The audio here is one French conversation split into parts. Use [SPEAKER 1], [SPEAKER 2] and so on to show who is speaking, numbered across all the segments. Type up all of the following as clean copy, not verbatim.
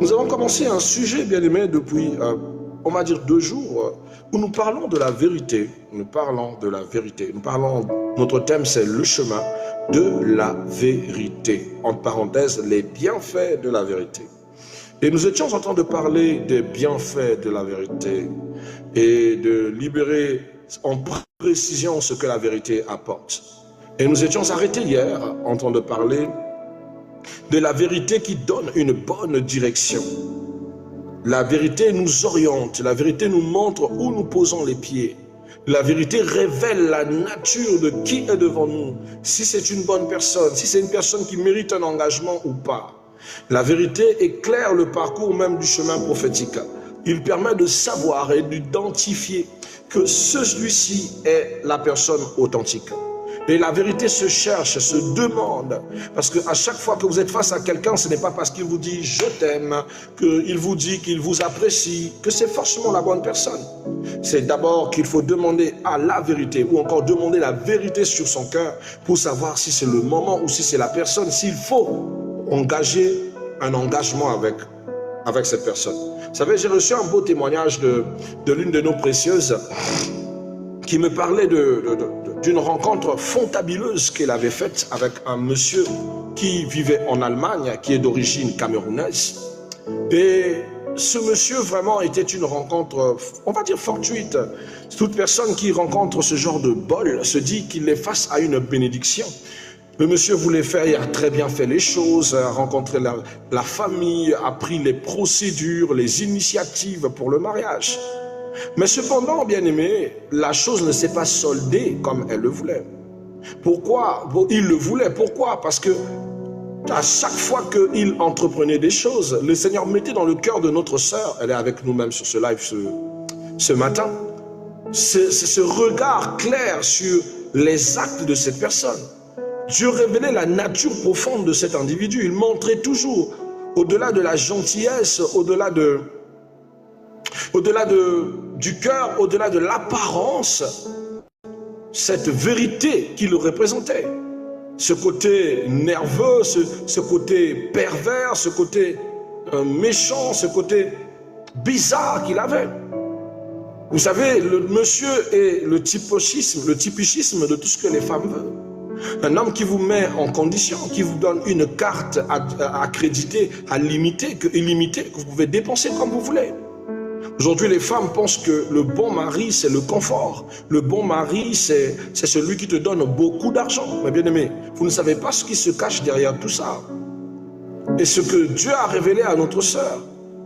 [SPEAKER 1] Nous avons commencé un sujet, bien aimé, depuis, on va dire 2 jours, où nous parlons de la vérité. Nous parlons de la vérité. Notre thème, c'est le chemin de la vérité. Entre parenthèses, les bienfaits de la vérité. Et nous étions en train de parler des bienfaits de la vérité et de libérer en précision ce que la vérité apporte. Et nous étions arrêtés hier en train de parler de la vérité qui donne une bonne direction. La vérité nous oriente, la vérité nous montre où nous posons les pieds. La vérité révèle la nature de qui est devant nous, si c'est une bonne personne, si c'est une personne qui mérite un engagement ou pas. La vérité éclaire le parcours même du chemin prophétique. Il permet de savoir et d'identifier que celui-ci est la personne authentique. Et la vérité se cherche, se demande, parce qu'à chaque fois que vous êtes face à quelqu'un, ce n'est pas parce qu'il vous dit « je t'aime », qu'il vous dit qu'il vous apprécie, que c'est forcément la bonne personne. C'est d'abord qu'il faut demander à la vérité, ou encore demander la vérité sur son cœur, pour savoir si c'est le moment ou si c'est la personne, s'il faut engager un engagement avec cette personne. Vous savez, j'ai reçu un beau témoignage de l'une de nos précieuses, qui me parlait d'une rencontre fantabuleuse qu'elle avait faite avec un monsieur qui vivait en Allemagne, qui est d'origine camerounaise. Et ce monsieur vraiment était une rencontre, on va dire fortuite. Toute personne qui rencontre ce genre de bol se dit qu'il est face à une bénédiction. Le monsieur voulait faire, il a très bien fait les choses, a rencontré la famille, a pris les procédures, les initiatives pour le mariage. Mais cependant, bien aimé, la chose ne s'est pas soldée comme elle le voulait. Pourquoi? Il le voulait. Pourquoi? Parce que à chaque fois qu'il entreprenait des choses, le Seigneur mettait dans le cœur de notre sœur, elle est avec nous même sur ce live ce matin, ce regard clair sur les actes de cette personne. Dieu révélait la nature profonde de cet individu. Il montrait toujours, au-delà de la gentillesse, au-delà du cœur, au-delà de l'apparence, cette vérité qui le représentait. Ce côté nerveux, ce côté pervers, ce côté méchant, ce côté bizarre qu'il avait. Vous savez, le monsieur est le typichisme de tout ce que les femmes veulent. Un homme qui vous met en condition, qui vous donne une carte à créditer, illimitée, que vous pouvez dépenser comme vous voulez. Aujourd'hui, les femmes pensent que le bon mari, c'est le confort. Le bon mari, c'est celui qui te donne beaucoup d'argent. Mais bien aimé, vous ne savez pas ce qui se cache derrière tout ça. Et ce que Dieu a révélé à notre sœur,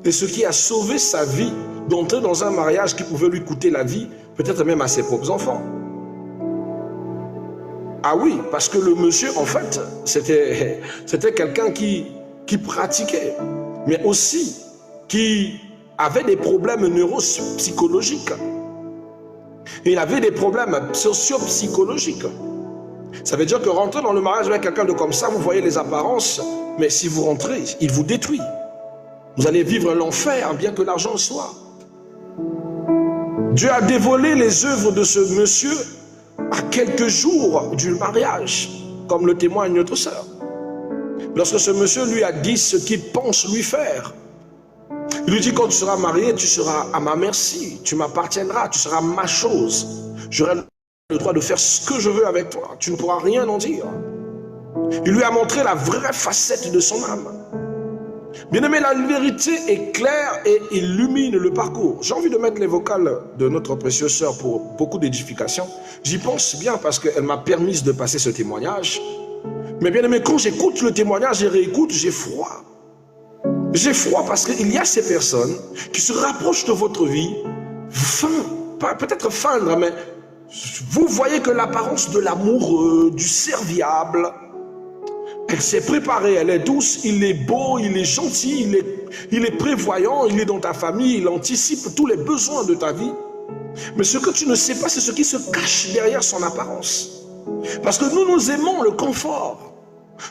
[SPEAKER 1] et ce qui a sauvé sa vie, d'entrer dans un mariage qui pouvait lui coûter la vie, peut-être même à ses propres enfants. Ah oui, parce que le monsieur, en fait, c'était quelqu'un qui pratiquait, mais aussi qui avait des problèmes neuropsychologiques. Il avait des problèmes socio-psychologiques. Ça veut dire que rentrer dans le mariage avec quelqu'un de comme ça, vous voyez les apparences, mais si vous rentrez, il vous détruit. Vous allez vivre l'enfer, bien que l'argent soit. Dieu a dévoilé les œuvres de ce monsieur à quelques jours du mariage, comme le témoigne notre sœur. Lorsque ce monsieur lui a dit ce qu'il pense lui faire, il lui dit: quand tu seras marié, tu seras à ma merci, tu m'appartiendras, tu seras ma chose. J'aurai le droit de faire ce que je veux avec toi, tu ne pourras rien en dire. Il lui a montré la vraie facette de son âme. Bien-aimé, la vérité est claire et illumine le parcours. J'ai envie de mettre les vocales de notre précieuse sœur pour beaucoup d'édification. J'y pense bien parce qu'elle m'a permis de passer ce témoignage. Mais bien aimé, quand j'écoute le témoignage et réécoute, j'ai froid. J'ai froid parce qu'il y a ces personnes qui se rapprochent de votre vie, peut-être feindre, mais vous voyez que l'apparence de l'amoureux, du serviable, elle s'est préparée, elle est douce, il est beau, il est gentil, il est prévoyant, il est dans ta famille, il anticipe tous les besoins de ta vie. Mais ce que tu ne sais pas, c'est ce qui se cache derrière son apparence. Parce que nous aimons le confort.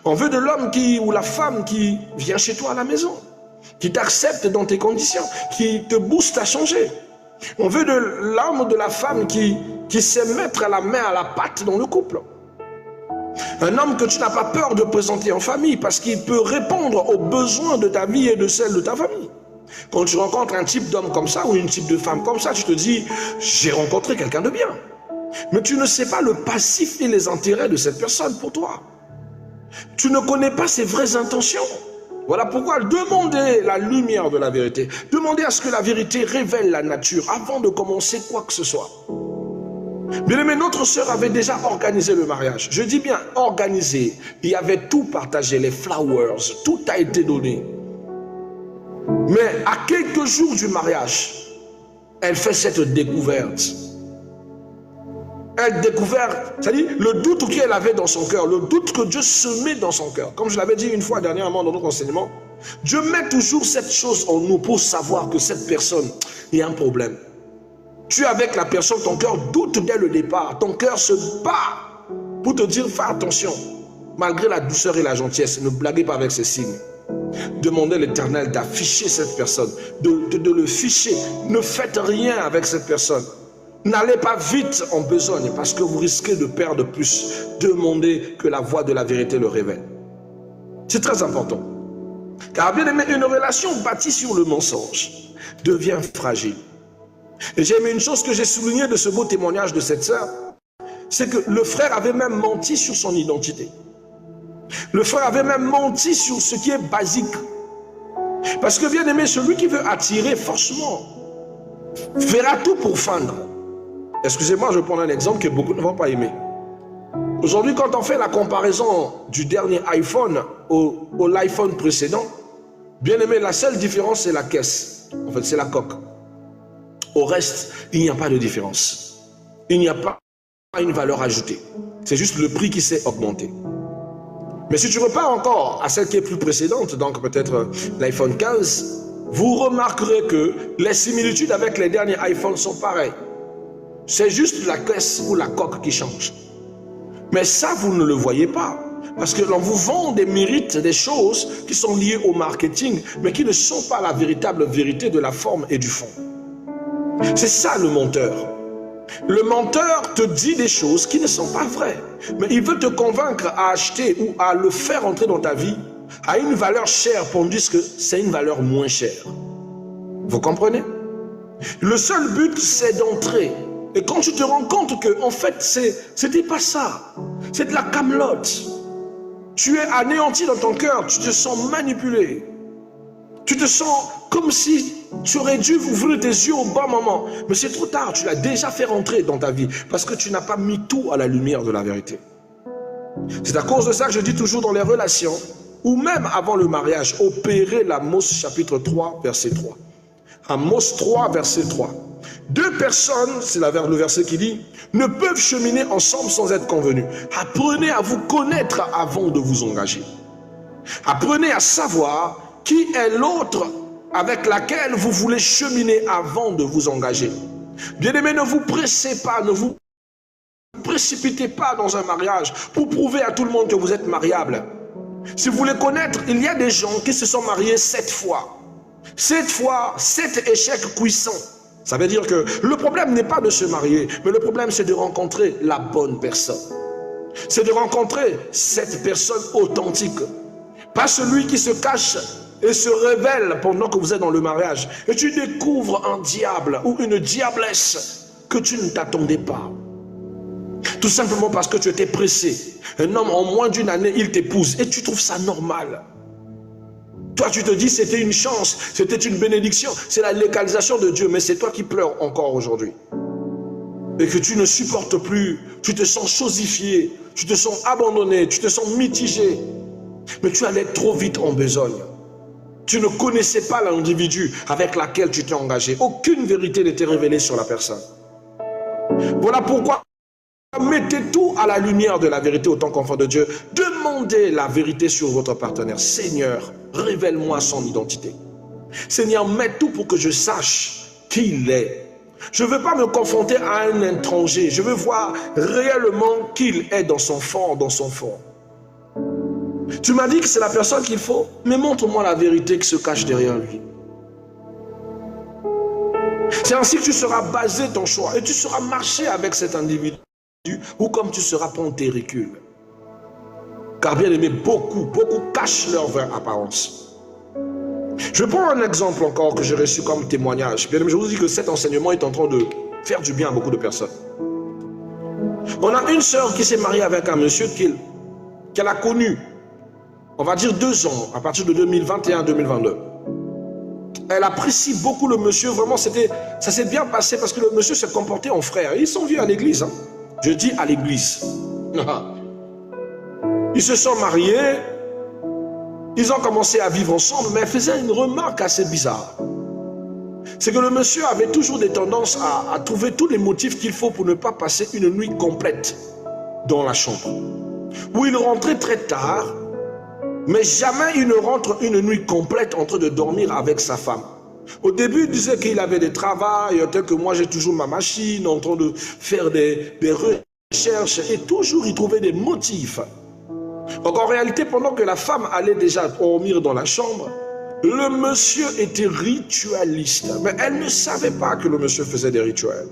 [SPEAKER 1] On veut de l'homme ou la femme qui vient chez toi à la maison, qui t'accepte dans tes conditions, qui te booste à changer. On veut de l'homme ou de la femme qui sait mettre la main à la pâte dans le couple. Un homme que tu n'as pas peur de présenter en famille parce qu'il peut répondre aux besoins de ta vie et de celle de ta famille. Quand tu rencontres un type d'homme comme ça ou une type de femme comme ça, tu te dis, j'ai rencontré quelqu'un de bien. Mais tu ne sais pas le passif et les intérêts de cette personne pour toi. Tu ne connais pas ses vraies intentions. Voilà pourquoi demandez la lumière de la vérité. Demandez à ce que la vérité révèle la nature avant de commencer quoi que ce soit. Bien aimé, notre sœur avait déjà organisé le mariage. Je dis bien organisé. Il y avait tout partagé, les flowers, tout a été donné. Mais à quelques jours du mariage, elle fait cette découverte. Elle découvert, c'est-à-dire le doute qu'elle avait dans son cœur, le doute que Dieu semait dans son cœur. Comme je l'avais dit une fois dernièrement dans notre enseignement, Dieu met toujours cette chose en nous pour savoir que cette personne, il y a un problème. Tu es avec la personne, ton cœur doute dès le départ, ton cœur se bat pour te dire fais attention. Malgré la douceur et la gentillesse, ne blaguez pas avec ces signes. Demandez à l'Éternel d'afficher cette personne, de le ficher. Ne faites rien avec cette personne. N'allez pas vite en besogne parce que vous risquez de perdre plus. Demandez que la voix de la vérité le révèle. C'est très important. Car bien aimé, une relation bâtie sur le mensonge devient fragile. Et j'ai aimé une chose que j'ai soulignée de ce beau témoignage de cette sœur, c'est que le frère avait même menti sur son identité. Le frère avait même menti sur ce qui est basique. Parce que bien aimé, celui qui veut attirer forcément fera tout pour feindre. Excusez-moi, je prends un exemple que beaucoup ne vont pas aimer. Aujourd'hui, quand on fait la comparaison du dernier iPhone au l'iPhone précédent, bien aimé, la seule différence c'est la caisse. En fait, c'est la coque. Au reste, il n'y a pas de différence. Il n'y a pas une valeur ajoutée. C'est juste le prix qui s'est augmenté. Mais si tu repars encore à celle qui est plus précédente, donc peut-être l'iPhone 15, vous remarquerez que les similitudes avec les derniers iPhones sont pareilles. C'est juste la caisse ou la coque qui change. Mais ça, vous ne le voyez pas. Parce que l'on vous vend des mérites, des choses qui sont liées au marketing, mais qui ne sont pas la véritable vérité de la forme et du fond. C'est ça le menteur. Le menteur te dit des choses qui ne sont pas vraies. Mais il veut te convaincre à acheter ou à le faire entrer dans ta vie à une valeur chère pour dire que c'est une valeur moins chère. Vous comprenez? Le seul but, c'est d'entrer. Et quand tu te rends compte que, en fait, c'était pas ça. C'est de la camelote. Tu es anéanti dans ton cœur, tu te sens manipulé. Tu te sens comme si tu aurais dû ouvrir tes yeux au bon moment. Mais c'est trop tard, tu l'as déjà fait rentrer dans ta vie parce que tu n'as pas mis tout à la lumière de la vérité. C'est à cause de ça que je dis toujours dans les relations, ou même avant le mariage, opérez l'Amos chapitre 3, verset 3. Amos 3, verset 3. Deux personnes, c'est le verset qui dit, ne peuvent cheminer ensemble sans être convenus. Apprenez à vous connaître avant de vous engager. Apprenez à savoir qui est l'autre avec laquelle vous voulez cheminer avant de vous engager. Bien-aimés, ne vous pressez pas, ne vous précipitez pas dans un mariage pour prouver à tout le monde que vous êtes mariable. Si vous voulez connaître, il y a des gens qui se sont mariés 7 fois. 7 fois, 7 échecs cuisants. Ça veut dire que le problème n'est pas de se marier, mais le problème c'est de rencontrer la bonne personne. C'est de rencontrer cette personne authentique. Pas celui qui se cache et se révèle pendant que vous êtes dans le mariage. Et tu découvres un diable ou une diablesse que tu ne t'attendais pas. Tout simplement parce que tu étais pressé. Un homme en moins d'une année, il t'épouse et tu trouves ça normal. Toi, tu te dis c'était une chance, c'était une bénédiction, c'est la légalisation de Dieu, mais c'est toi qui pleures encore aujourd'hui. Et que tu ne supportes plus, tu te sens chosifié, tu te sens abandonné, tu te sens mitigé. Mais tu allais trop vite en besogne. Tu ne connaissais pas l'individu avec lequel tu t'es engagé. Aucune vérité n'était révélée sur la personne. Voilà pourquoi mettez tout à la lumière de la vérité autant qu'enfant de Dieu. Demandez la vérité sur votre partenaire. Seigneur, révèle-moi son identité. Seigneur, mets tout pour que je sache qui il est. Je ne veux pas me confronter à un étranger. Je veux voir réellement qui il est dans son fond, dans son fond. Tu m'as dit que c'est la personne qu'il faut, mais montre-moi la vérité qui se cache derrière lui. C'est ainsi que tu seras basé ton choix et tu seras marché avec cet individu ou comme tu seras prendre tes reculs. Car bien aimé, beaucoup cachent leur vraie apparence. Je prends un exemple encore que j'ai reçu comme témoignage. Bien aimé, je vous dis que cet enseignement est en train de faire du bien à beaucoup de personnes. On a une sœur qui s'est mariée avec un monsieur qu'elle a connu, on va dire 2 ans, à partir de 2021-2022. Elle apprécie beaucoup le monsieur, vraiment ça s'est bien passé parce que le monsieur se comportait en frère. Ils sont venus à l'église, hein. Je dis à l'église. Ils se sont mariés, ils ont commencé à vivre ensemble, mais elle faisait une remarque assez bizarre. C'est que le monsieur avait toujours des tendances à trouver tous les motifs qu'il faut pour ne pas passer une nuit complète dans la chambre. Où il rentrait très tard, mais jamais il ne rentre une nuit complète en train de dormir avec sa femme. Au début, il disait qu'il avait des travails, tel que moi j'ai toujours ma machine, en train de faire des recherches, et toujours il trouvait des motifs. Donc en réalité, pendant que la femme allait déjà dormir dans la chambre, le monsieur était ritualiste. Mais elle ne savait pas que le monsieur faisait des rituels.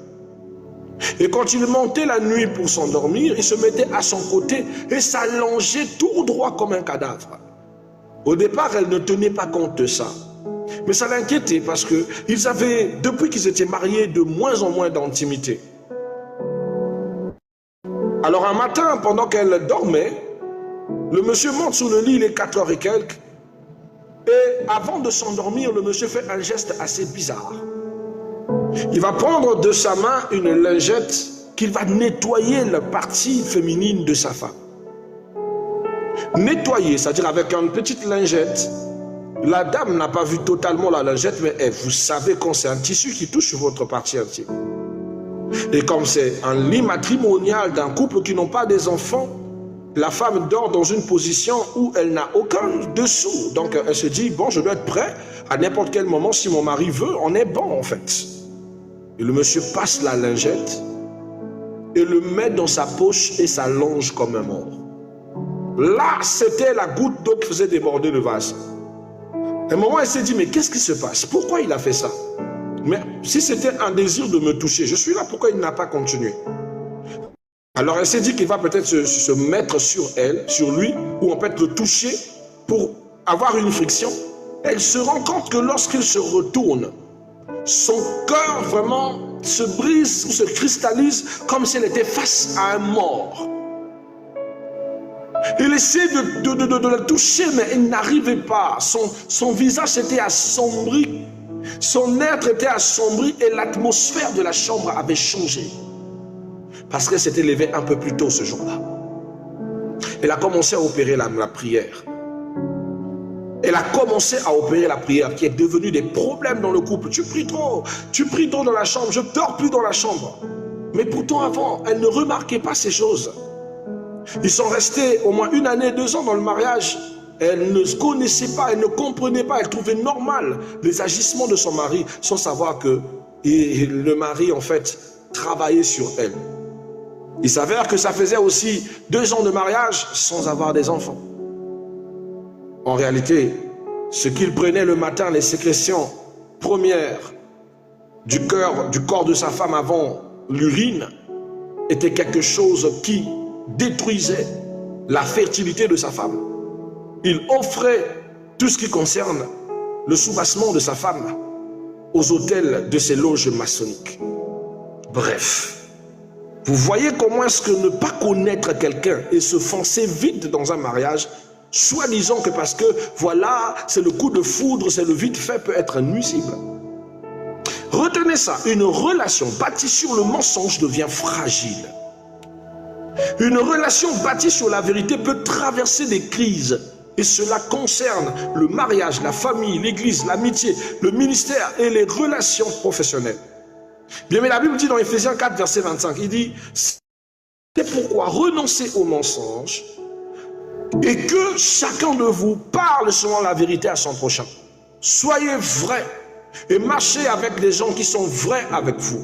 [SPEAKER 1] Et quand il montait la nuit pour s'endormir, il se mettait à son côté et s'allongeait tout droit comme un cadavre. Au départ, elle ne tenait pas compte de ça. Mais ça l'inquiétait parce qu'ils avaient, depuis qu'ils étaient mariés, de moins en moins d'intimité. Alors un matin, pendant qu'elle dormait, le monsieur monte sur le lit, il est 4 h et quelques. Et avant de s'endormir, le monsieur fait un geste assez bizarre. Il va prendre de sa main une lingette qu'il va nettoyer la partie féminine de sa femme. Nettoyer, c'est-à-dire avec une petite lingette. La dame n'a pas vu totalement la lingette, mais vous savez quand c'est un tissu qui touche votre partie intime. Et comme c'est un lit matrimonial d'un couple qui n'ont pas des enfants, la femme dort dans une position où elle n'a aucun dessous. Donc elle se dit, bon, je dois être prêt à n'importe quel moment, si mon mari veut, on est bon en fait. Et le monsieur passe la lingette et le met dans sa poche et s'allonge comme un mort. Là, c'était la goutte d'eau qui faisait déborder le vase. À un moment, elle s'est dit, mais qu'est-ce qui se passe? Pourquoi il a fait ça? Mais si c'était un désir de me toucher, je suis là, pourquoi il n'a pas continué? Alors elle s'est dit qu'il va peut-être se mettre sur elle, sur lui, ou en fait le toucher pour avoir une friction. Elle se rend compte que lorsqu'il se retourne, son cœur vraiment se brise ou se cristallise comme si elle était face à un mort. Il essaie de la toucher, mais il n'arrivait pas. Son visage s'était assombri, son être était assombri et l'atmosphère de la chambre avait changé. Parce qu'elle s'était levée un peu plus tôt ce jour-là. Elle a commencé à opérer la prière. Elle a commencé à opérer la prière qui est devenue des problèmes dans le couple. Tu pries trop dans la chambre, je ne dors plus dans la chambre. Mais pourtant avant, elle ne remarquait pas ces choses. Ils sont restés au moins 1 année, 2 ans dans le mariage. Elle ne connaissait pas, elle ne comprenait pas, elle trouvait normal les agissements de son mari sans savoir que le mari en fait travaillait sur elle. Il s'avère que ça faisait aussi 2 ans de mariage sans avoir des enfants. En réalité, ce qu'il prenait le matin, les sécrétions premières du corps de sa femme avant l'urine, était quelque chose qui détruisait la fertilité de sa femme. Il offrait tout ce qui concerne le soubassement de sa femme aux autels de ses loges maçonniques. Bref. Vous voyez comment est-ce que ne pas connaître quelqu'un et se foncer vite dans un mariage, soi-disant que parce que voilà, c'est le coup de foudre, c'est le vite fait, peut être nuisible. Retenez ça, une relation bâtie sur le mensonge devient fragile. Une relation bâtie sur la vérité peut traverser des crises. Et cela concerne le mariage, la famille, l'église, l'amitié, le ministère et les relations professionnelles. Bien, mais la Bible dit dans Ephésiens 4, verset 25, il dit, c'est pourquoi renoncez au mensonge et que chacun de vous parle selon la vérité à son prochain. Soyez vrais et marchez avec des gens qui sont vrais avec vous,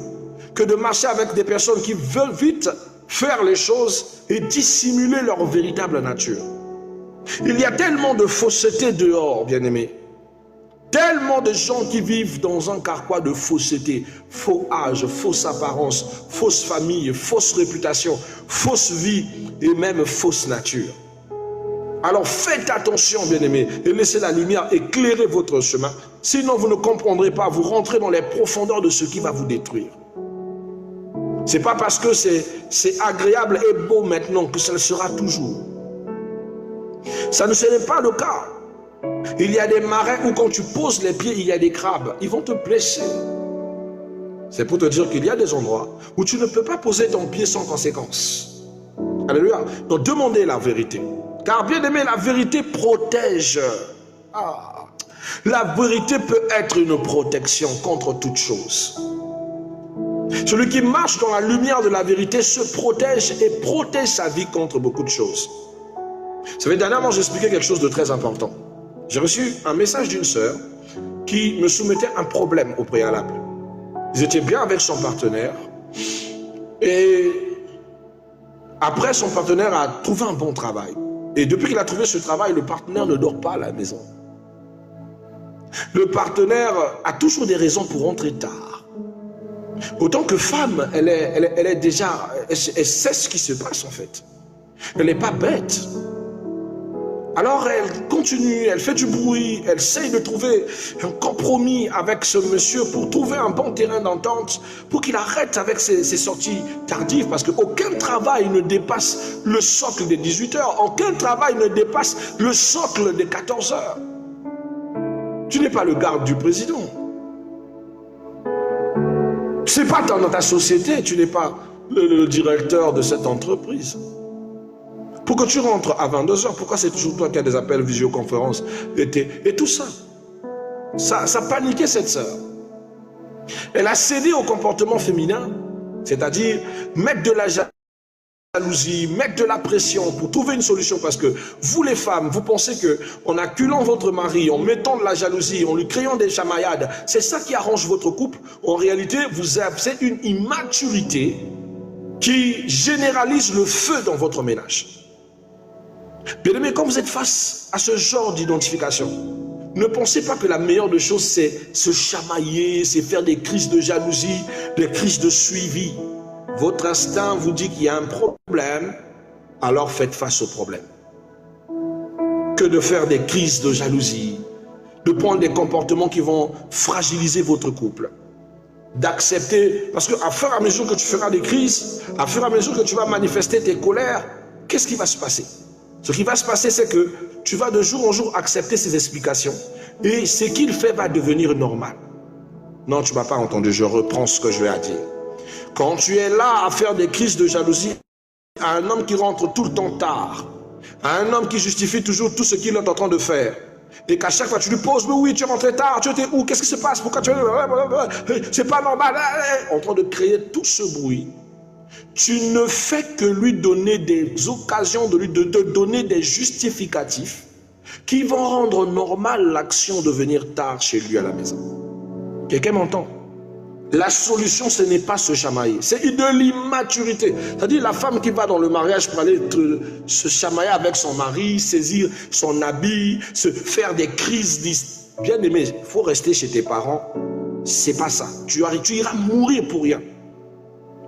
[SPEAKER 1] que de marcher avec des personnes qui veulent vite faire les choses et dissimuler leur véritable nature. Il y a tellement de fausseté dehors, bien-aimés. Tellement de gens qui vivent dans un carquois de fausseté, faux âge, fausse apparence, fausse famille, fausse réputation, fausse vie et même fausse nature. Alors faites attention, bien-aimés, et laissez la lumière éclairer votre chemin. Sinon, vous ne comprendrez pas, vous rentrez dans les profondeurs de ce qui va vous détruire. Ce n'est pas parce que c'est agréable et beau maintenant que ça le sera toujours. Ça ne serait pas le cas. Il y a des marais où quand tu poses les pieds, il y a des crabes. Ils vont te blesser. C'est pour te dire qu'il y a des endroits où tu ne peux pas poser ton pied sans conséquence. Alléluia. Donc demandez la vérité. Car bien aimé, la vérité protège. Ah. La vérité peut être une protection contre toute chose. Celui qui marche dans la lumière de la vérité se protège et protège sa vie contre beaucoup de choses. Vous savez, dernièrement, j'expliquais quelque chose de très important. J'ai reçu un message d'une sœur qui me soumettait un problème au préalable. Ils étaient bien avec son partenaire et après, son partenaire a trouvé un bon travail. Et depuis qu'il a trouvé ce travail, le partenaire ne dort pas à la maison. Le partenaire a toujours des raisons pour rentrer tard. Autant que femme, elle sait ce qui se passe en fait. Elle n'est pas bête. Alors elle continue, elle fait du bruit, elle essaye de trouver un compromis avec ce monsieur pour trouver un bon terrain d'entente, pour qu'il arrête avec ses sorties tardives, parce qu'aucun travail ne dépasse le socle des 18 heures, aucun travail ne dépasse le socle des 14 heures. Tu n'es pas le garde du président. Ce n'est pas dans ta société, tu n'es pas le directeur de cette entreprise. Pour que tu rentres à 22 h, pourquoi c'est toujours toi qui as des appels visioconférences et tout ça? Ça paniquait cette sœur. Elle a cédé au comportement féminin, c'est-à-dire mettre de la jalousie, mettre de la pression pour trouver une solution, parce que vous les femmes, vous pensez qu'en acculant votre mari, en mettant de la jalousie, en lui créant des chamaillades, c'est ça qui arrange votre couple. En réalité, vous avez une immaturité qui généralise le feu dans votre ménage. Bien aimé, quand vous êtes face à ce genre d'identification, ne pensez pas que la meilleure des choses, c'est se chamailler, c'est faire des crises de jalousie, des crises de suivi. Votre instinct vous dit qu'il y a un problème, alors faites face au problème. Que de faire des crises de jalousie, de prendre des comportements qui vont fragiliser votre couple, d'accepter, parce qu'à fur et à mesure que tu feras des crises, à fur et à mesure que tu vas manifester tes colères, qu'est-ce qui va se passer? Ce qui va se passer, c'est que tu vas de jour en jour accepter ces explications et ce qu'il fait va devenir normal. Non, tu ne m'as pas entendu, je reprends ce que je vais à dire. Quand tu es là à faire des crises de jalousie à un homme qui rentre tout le temps tard, à un homme qui justifie toujours tout ce qu'il est en train de faire, et qu'à chaque fois tu lui poses, mais oui, tu es rentré tard, tu étais où, qu'est-ce qui se passe, pourquoi tu es... C'est pas normal, en train de créer tout ce bruit. Tu ne fais que lui donner des occasions, de donner des justificatifs qui vont rendre normal l'action de venir tard chez lui à la maison. Quelqu'un m'entend? La solution, ce n'est pas se chamailler, c'est de l'immaturité. C'est-à-dire la femme qui va dans le mariage pour aller se chamailler avec son mari, saisir son habit, se faire des crises. Bien aimé, il faut rester chez tes parents. C'est pas ça. Tu iras mourir pour rien.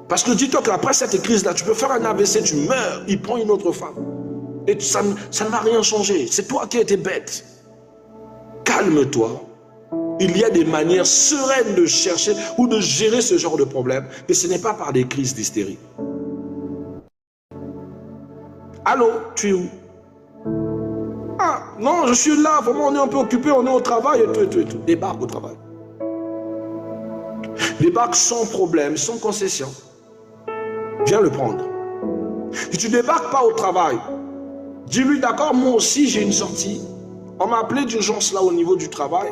[SPEAKER 1] Parce que dis-toi qu'après cette crise-là, tu peux faire un AVC, tu meurs, il prend une autre femme. Et ça ne va rien changer. C'est toi qui as été bête. Calme-toi. Il y a des manières sereines de chercher ou de gérer ce genre de problème. Et ce n'est pas par des crises d'hystérie. Allô, tu es où? Ah, non, je suis là. Vraiment, on est un peu occupé, on est au travail et tout. Débarque au travail. Débarque sans problème, sans concession. Viens le prendre. Si tu ne débarques pas au travail, dis-lui, d'accord, moi aussi j'ai une sortie. On m'a appelé d'urgence là au niveau du travail.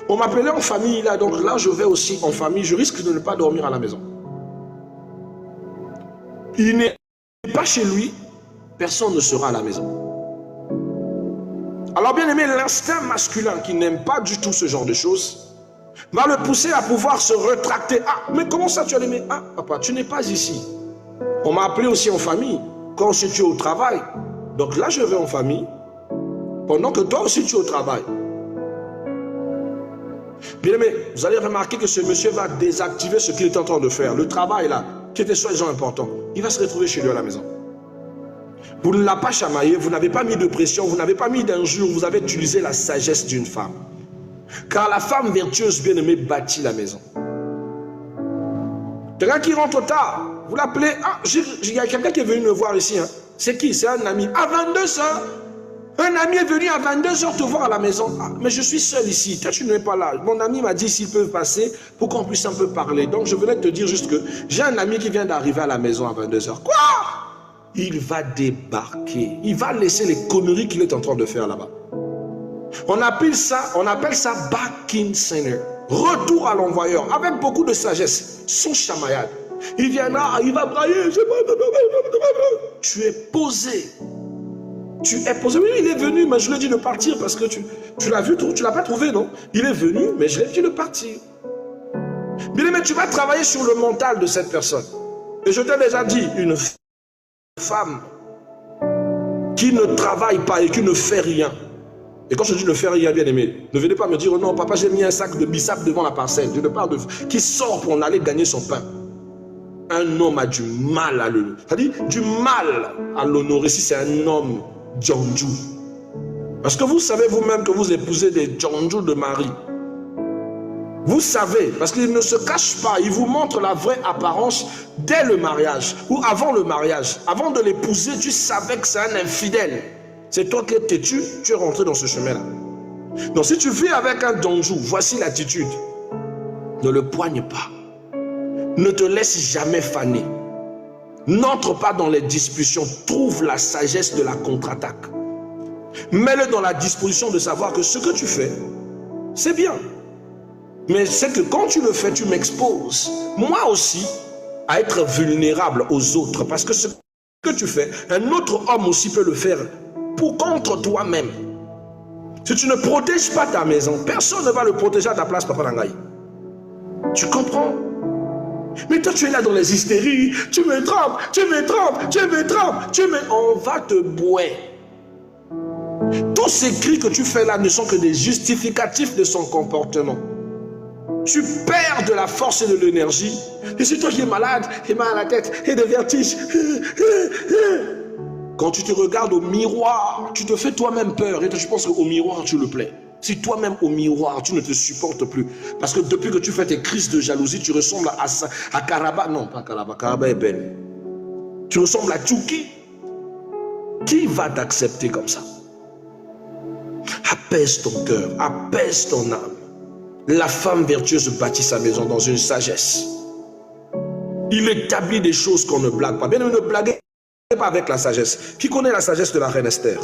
[SPEAKER 1] On m'appelait en famille là, donc là je vais aussi en famille. Je risque de ne pas dormir à la maison. Il n'est pas chez lui, personne ne sera à la maison. Alors bien aimé, l'instinct masculin qui n'aime pas du tout ce genre de choses va le pousser à pouvoir se rétracter. Ah, mais comment ça tu as aimé? Ah, papa, tu n'es pas ici. On m'a appelé aussi en famille, quand aussi tu es au travail. Donc là, je vais en famille, pendant que toi aussi tu es au travail. Bien aimé, vous allez remarquer que ce monsieur va désactiver ce qu'il est en train de faire. Le travail là, qui était soi-disant important, il va se retrouver chez lui à la maison. Vous ne l'avez pas chamaillé, vous n'avez pas mis de pression, vous n'avez pas mis d'injure, vous avez utilisé la sagesse d'une femme. Car la femme vertueuse bien-aimée bâtit la maison. Quelqu'un qui rentre tard, vous l'appelez, ah, il y a quelqu'un qui est venu me voir ici. Hein. C'est qui? C'est un ami. À 22h, un ami est venu à 22h te voir à la maison. Ah, mais je suis seul ici, toi tu n'es pas là. Mon ami m'a dit s'il peut passer pour qu'on puisse un peu parler. Donc je venais te dire juste que j'ai un ami qui vient d'arriver à la maison à 22h. Quoi? Il va débarquer. Il va laisser les conneries qu'il est en train de faire là-bas. On appelle ça back-in center. Retour à l'envoyeur, avec beaucoup de sagesse, sans chamaillade. Il viendra, il va brailler. Tu es posé. Tu es posé. Oui, il est venu, mais je lui ai dit de partir parce que tu l'as vu, tu ne l'as pas trouvé, non? Il est venu, mais je lui ai dit de partir. Bien aimé, tu vas travailler sur le mental de cette personne. Et je t'ai déjà dit, une femme qui ne travaille pas et qui ne fait rien. Et quand je dis ne faire rien, bien aimé, ne venez pas me dire oh non, papa, j'ai mis un sac de bissap devant la parcelle. Je ne parle de qui sort pour en aller gagner son pain. Un homme a du mal à le. C'est-à-dire du mal à l'honorer si c'est un homme djandjou. Parce que vous savez vous-même que vous épousez des djandjou de mari. Vous savez, parce qu'il ne se cache pas, il vous montre la vraie apparence dès le mariage ou avant le mariage. Avant de l'épouser, tu savais que c'est un infidèle. C'est toi qui es têtu, tu es rentré dans ce chemin-là. Donc si tu vis avec un donjou, voici l'attitude. Ne le poigne pas. Ne te laisse jamais faner. N'entre pas dans les discussions. Trouve la sagesse de la contre-attaque. Mets-le dans la disposition de savoir que ce que tu fais, c'est bien. Mais c'est que quand tu le fais, tu m'exposes. Moi aussi, à être vulnérable aux autres. Parce que ce que tu fais, un autre homme aussi peut le faire pour contre toi-même. Si tu ne protèges pas ta maison, personne ne va le protéger à ta place, Papa Nangaï. Tu comprends? Mais toi, tu es là dans les hystéries. Tu me trompes, tu me trompes, tu me trompes, tu me... On va te boire. Tous ces cris que tu fais là ne sont que des justificatifs de son comportement. Tu perds de la force et de l'énergie. Et c'est toi qui es malade, et mal à la tête, et des vertiges. Quand tu te regardes au miroir, tu te fais toi-même peur. Et tu penses qu'au miroir, tu le plais. Si toi-même au miroir, tu ne te supportes plus. Parce que depuis que tu fais tes crises de jalousie, tu ressembles à Karaba. Non, pas Karaba. Karaba est belle. Tu ressembles à Tchouki. Qui va t'accepter comme ça? Apaise ton cœur, apaise ton âme. La femme vertueuse bâtit sa maison dans une sagesse. Il établit des choses qu'on ne blague pas. Bien, ne blaguez pas avec la sagesse. Qui connaît la sagesse de la reine Esther?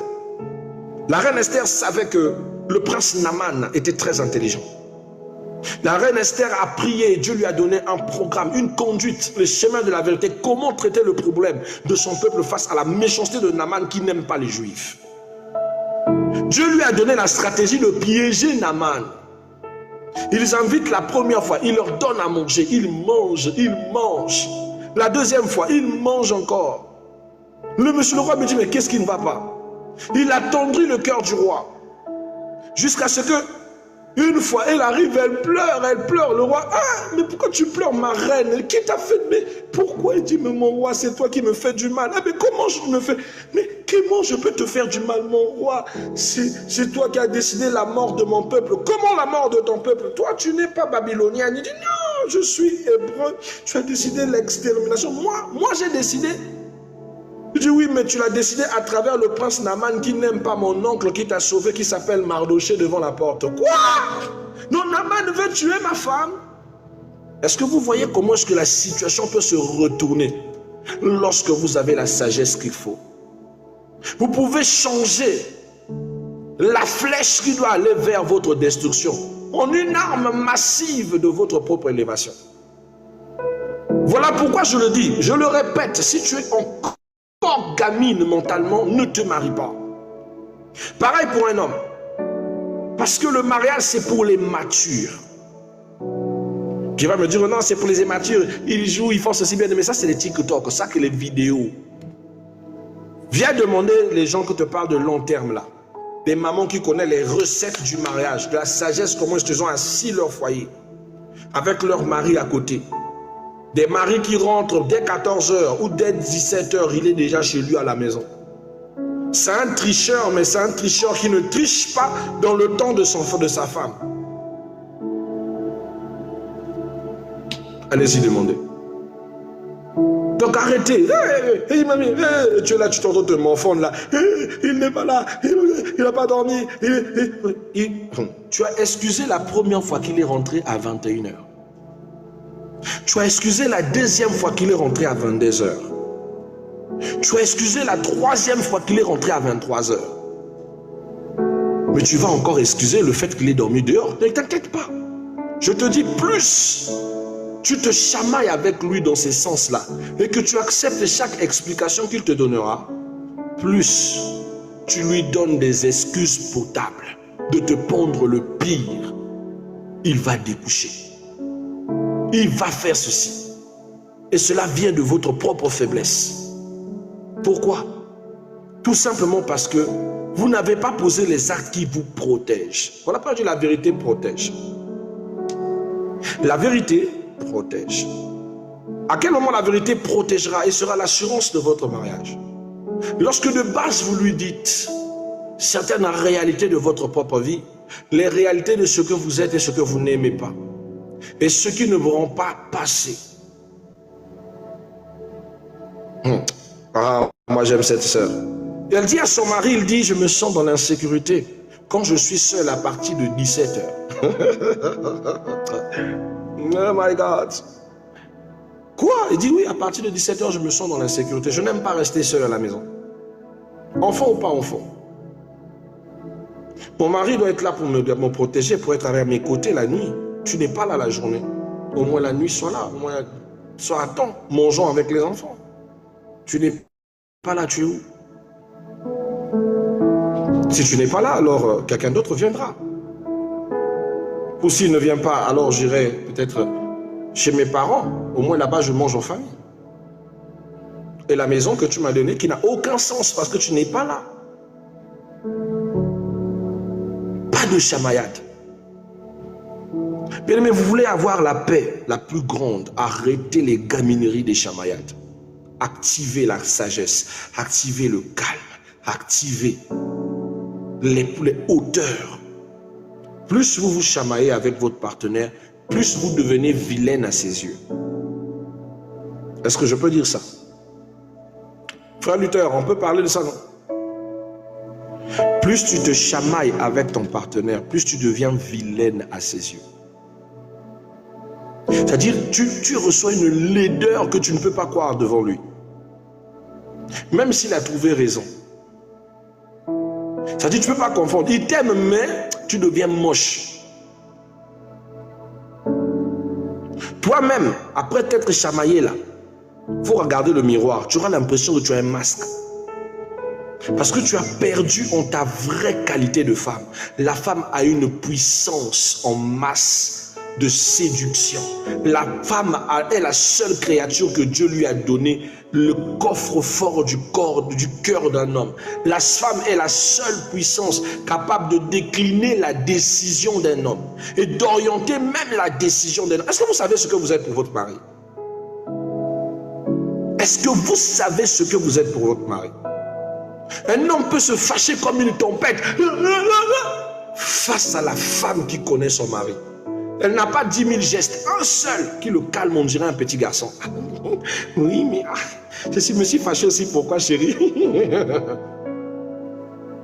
[SPEAKER 1] La reine Esther savait que le prince Naman était très intelligent. La reine Esther a prié et Dieu lui a donné un programme, une conduite, le chemin de la vérité. Comment traiter le problème de son peuple face à la méchanceté de Naman qui n'aime pas les Juifs. Dieu lui a donné la stratégie de piéger Naman. Ils invitent la première fois, il leur donne à manger, ils mangent, ils mangent. La deuxième fois, ils mangent encore. Le roi me dit, mais qu'est-ce qui ne va pas? Il attendrit le cœur du roi. Jusqu'à ce que, une fois, elle arrive, elle pleure. Le roi, ah, mais pourquoi tu pleures, ma reine? Qui t'a fait? Mais pourquoi? Il dit, mais mon roi, c'est toi qui me fais du mal. Ah, mais comment je me fais? Mais comment je peux te faire du mal, mon roi? C'est toi qui as décidé la mort de mon peuple. Comment la mort de ton peuple? Toi, tu n'es pas babylonien. Il dit, non, je suis hébreu. Tu as décidé l'extermination. Moi, j'ai décidé. Je dis, oui, mais tu l'as décidé à travers le prince Naman qui n'aime pas mon oncle qui t'a sauvé, qui s'appelle Mardoché devant la porte. Quoi? Non, Naman veut tuer ma femme? Est-ce que vous voyez comment est-ce que la situation peut se retourner lorsque vous avez la sagesse qu'il faut? Vous pouvez changer la flèche qui doit aller vers votre destruction en une arme massive de votre propre élévation. Voilà pourquoi je le dis, je le répète, si tu es encore gamine mentalement, ne te marie pas. Pareil pour un homme. Parce que le mariage, c'est pour les matures. Tu vas me dire, non, c'est pour les immatures. Ils jouent, ils font ceci bien. Mais ça, c'est les TikTok, ça, que les vidéos. Viens demander les gens qui te parlent de long terme, là. Des mamans qui connaissent les recettes du mariage, de la sagesse, comment est-ce qu'ils ont assis leur foyer, avec leur mari à côté. Des maris qui rentrent dès 14h ou dès 17h, il est déjà chez lui à la maison. C'est un tricheur, mais c'est un tricheur qui ne triche pas dans le temps de sa femme. Allez-y demander. Donc arrêtez. Hey, mamie, tu es là, tu t'entends te morfondre là. Il n'est pas là, il n'a pas dormi. Tu as excusé la première fois qu'il est rentré à 21h. Tu as excusé la deuxième fois qu'il est rentré à 22h. Tu as excusé la troisième fois qu'il est rentré à 23h. Mais tu vas encore excuser le fait qu'il ait dormi dehors. Ne t'inquiète pas. Je te dis, plus tu te chamailles avec lui dans ces sens-là et que tu acceptes chaque explication qu'il te donnera, plus tu lui donnes des excuses potables de te pondre le pire, il va découcher. Il va faire ceci. Et cela vient de votre propre faiblesse. Pourquoi? Tout simplement parce que vous n'avez pas posé les actes qui vous protègent. On n'a pas dit la vérité protège. La vérité protège. À quel moment la vérité protégera et sera l'assurance de votre mariage? Lorsque de base vous lui dites certaines réalités de votre propre vie, les réalités de ce que vous êtes et ce que vous n'aimez pas, et ce qui ne vous rend pas passer. Ah, moi j'aime cette sœur. Et elle dit à son mari, il dit, je me sens dans l'insécurité quand je suis seul à partir de 17h. Oh my God. Quoi? Il dit oui, à partir de 17h, je me sens dans l'insécurité. Je n'aime pas rester seul à la maison. Enfant ou pas enfant. Mon mari doit être là pour me protéger, pour être à mes côtés la nuit. Tu n'es pas là la journée. Au moins la nuit, sois là. Au moins, sois à temps, mangeons avec les enfants. Tu n'es pas là, tu es où? Si tu n'es pas là, alors quelqu'un d'autre viendra. Ou s'il ne vient pas, alors j'irai peut-être chez mes parents. Au moins là-bas, je mange en famille. Et la maison que tu m'as donnée, qui n'a aucun sens parce que tu n'es pas là. Pas de chamaillade. Bien aimé, vous voulez avoir la paix la plus grande, arrêtez les gamineries des chamaillades. Activez la sagesse, activez le calme, activez les hauteurs. Plus vous vous chamaillez avec votre partenaire, plus vous devenez vilaine à ses yeux. Est-ce que je peux dire ça? Frère Luther, on peut parler de ça, non? Plus tu te chamailles avec ton partenaire, plus tu deviens vilaine à ses yeux. C'est-à-dire, tu reçois une laideur que tu ne peux pas croire devant lui. Même s'il a trouvé raison. C'est-à-dire, tu ne peux pas confondre. Il t'aime, mais tu deviens moche. Toi-même, après t'être chamaillé là, il faut regarder le miroir. Tu auras l'impression que tu as un masque. Parce que tu as perdu en ta vraie qualité de femme. La femme a une puissance en masse de séduction. La femme est la seule créature que Dieu lui a donné le coffre-fort du cœur d'un homme. La femme est la seule puissance capable de décliner la décision d'un homme et d'orienter même la décision d'un homme. Est-ce que vous savez ce que vous êtes pour votre mari? Est-ce que vous savez ce que vous êtes pour votre mari? Un homme peut se fâcher comme une tempête face à la femme qui connaît son mari. Elle n'a pas 10 000 gestes, un seul qui le calme, on dirait un petit garçon. Oui, mais je me suis fâché aussi, pourquoi chérie?